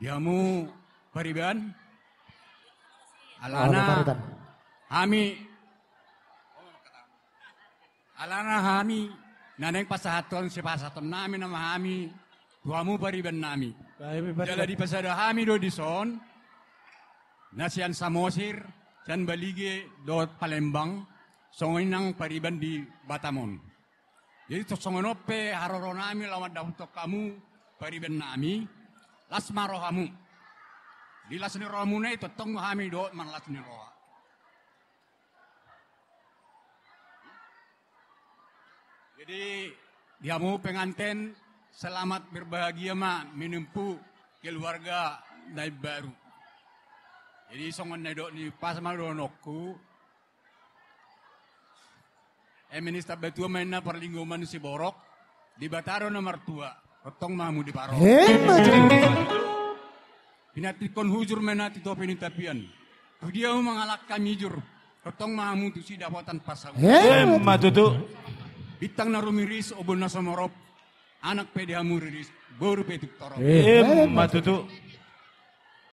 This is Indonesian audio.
Diamu pariban. Alana hami naneng pasahatuan si pasahatuan nami nama hami tuamu pariban nami. Jala di pasada hami do dison nasian Samosir sian Balige do Palembang songoin nang pariban di Batamon. Jadi to songonope haroro nami lawan daun to kamu pariban nami lasmaro hamu. Di lasni rohamuna itu tong hami do man lasni roha. Jadi diamu pengantin selamat berbahagia menempuh keluarga naib baru. Jadi songon nedok ni pas malonokku. Minister betua mainna perlingkungan si borok di Bataro nomor 2. Ketong mamu di paro. Pinatikon hujur menati to pinitapian. Dia mengalahkan mijur. Ketong mamu tu si dapatan pasal. Matutu. Bitang narumiris obon na somorop. Anak pede hamuriris. Boru petuk torop. Matutu.